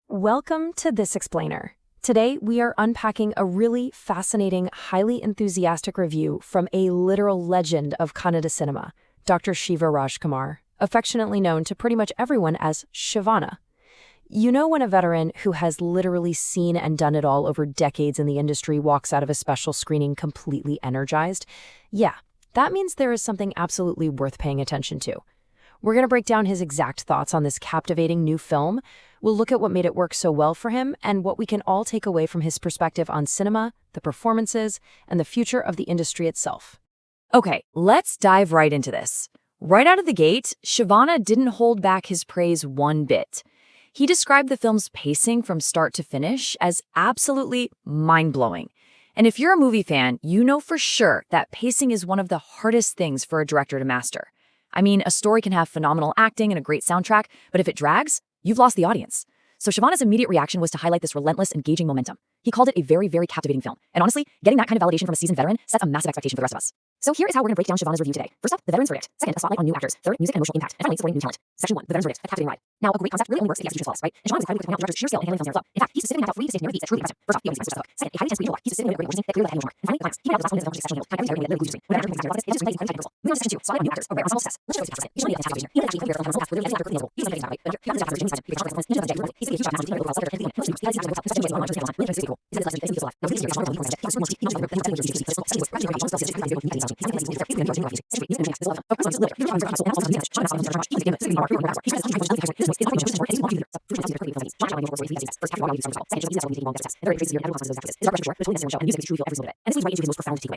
Welcome to This Explainer. Today, we are unpacking a really fascinating, highly enthusiastic review from a literal legend of Kannada cinema, Dr. Shiva Kumar, affectionately known to pretty much everyone as Shivana. You know when a veteran who has literally seen and done it all over decades in the industry walks out of a special screening completely energized? Yeah, that means there is something absolutely worth paying attention to. We're going to break down his exact thoughts on this captivating new film. We'll look at what made it work so well for him and what we can all take away from his perspective on cinema, the performances, and the future of the industry itself. Okay, let's dive right into this. Right out of the gate, Shivana didn't hold back his praise one bit. He described the film's pacing from start to finish as absolutely mind-blowing. And if you're a movie fan, you know for sure that pacing is one of the hardest things for a director to master. I mean, a story can have phenomenal acting and a great soundtrack, but if it drags, you've lost the audience. So Shivana's immediate reaction was to highlight this relentless, engaging momentum. He called it a very, very captivating film. And honestly, getting that kind of validation from a seasoned veteran sets a massive expectation for the rest of us. So here is how we're going to break down Shivana's review today. First up, the veteran's verdict. Second, a spotlight on new actors. Third, music and emotional impact. And finally, supporting new talent. Section 1, the veteran's verdict, a captivating ride. Now, a great concept really only works if the execution is flawless, right? And Shivana was incredibly quick to point out director's sheer skill in handling films near a flow. In fact, he specifically mapped out 3 distinct narrative beats that truly impressive. First off, he always the book. Second, a highly intense creative. He specifically made a great origin that clearly had a mark. And finally, the climax. He made out the last 1 minute of the film just exceptionally nailed. Time every terrible literally loses screen. When an actor becomes a titanic Moving on to section 2, spotlight on new actors, a rare ensemble success. Let's show this success. Each one made a fantastic vision. Even actually clear film has literally any actor clearly He's like right? But he got his actors Jimmy Simon, Viveka, Chakravarthy, Suddep, he's a huge shot massive team overall sector. He has the actors with such a on just really pretty cool. He's like this life. Now he's very strong. He's like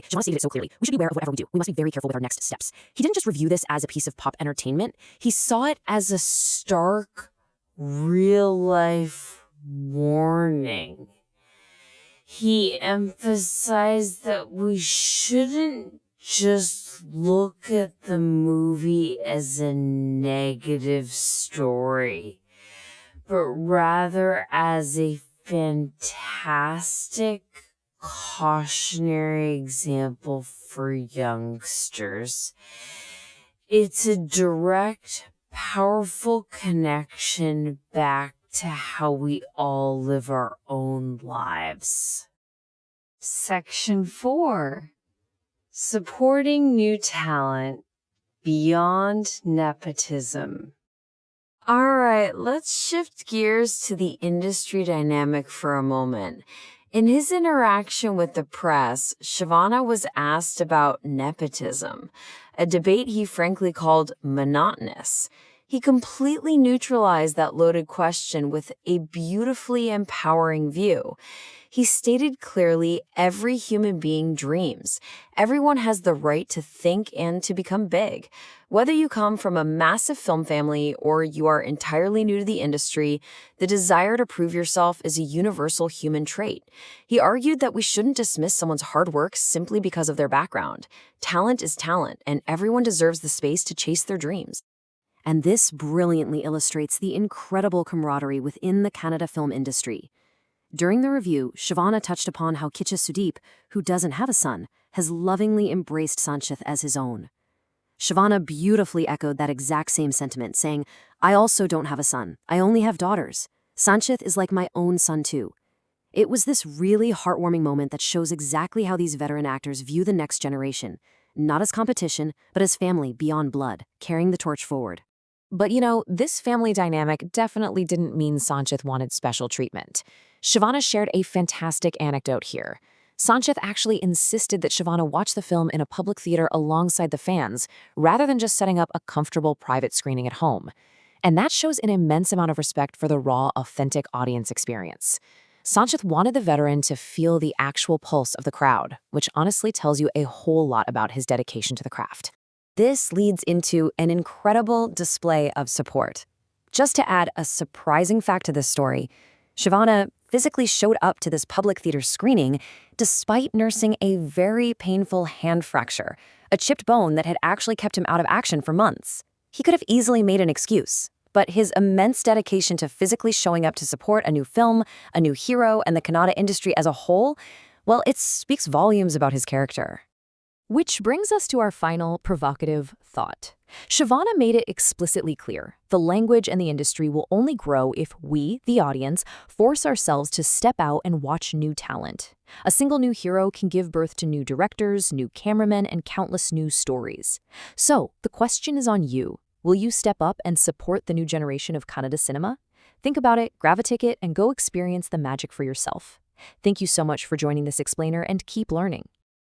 he knows the he knows we should be aware of whatever we do. We must be very careful with our next steps. He didn't just review this as a piece of pop entertainment. He saw it as a stark, real-life warning. He emphasized that we shouldn't just look at the movie as a negative story, but rather as a fantastic, cautionary example for youngsters. It's a direct, powerful connection back to how we all live our own lives. Section 4. Supporting new talent beyond nepotism. All right, let's shift gears to the industry dynamic for a moment. In his interaction with the press, Shivana was asked about nepotism, a debate he frankly called monotonous. He completely neutralized that loaded question with a beautifully empowering view. He stated clearly every human being dreams. Everyone has the right to think and to become big. Whether you come from a massive film family or you are entirely new to the industry, the desire to prove yourself is a universal human trait. He argued that we shouldn't dismiss someone's hard work simply because of their background. Talent is talent, and everyone deserves the space to chase their dreams. And this brilliantly illustrates the incredible camaraderie within the Kannada film industry. During the review, Shivana touched upon how Sudeep, who doesn't have a son, has lovingly embraced Sanchit as his own. Shivana beautifully echoed that exact same sentiment, saying, "I also don't have a son. I only have daughters. Sanchit is like my own son too." It was this really heartwarming moment that shows exactly how these veteran actors view the next generation, not as competition, but as family beyond blood, carrying the torch forward. But this family dynamic definitely didn't mean Sanchit wanted special treatment. Shivana shared a fantastic anecdote here. Sanchit actually insisted that Shivana watch the film in a public theater alongside the fans, rather than just setting up a comfortable private screening at home. And that shows an immense amount of respect for the raw, authentic audience experience. Sanchit wanted the veteran to feel the actual pulse of the crowd, which honestly tells you a whole lot about his dedication to the craft. This leads into an incredible display of support. Just to add a surprising fact to this story, Shivana physically showed up to this public theater screening despite nursing a very painful hand fracture, a chipped bone that had actually kept him out of action for months. He could have easily made an excuse, but his immense dedication to physically showing up to support a new film, a new hero, and the Kannada industry as a whole, well, it speaks volumes about his character. Which brings us to our final provocative thought. Shivana made it explicitly clear. The language and the industry will only grow if we, the audience, force ourselves to step out and watch new talent. A single new hero can give birth to new directors, new cameramen, and countless new stories. So, the question is on you. Will you step up and support the new generation of Kannada cinema? Think about it, grab a ticket, and go experience the magic for yourself. Thank you so much for joining this explainer, and keep learning.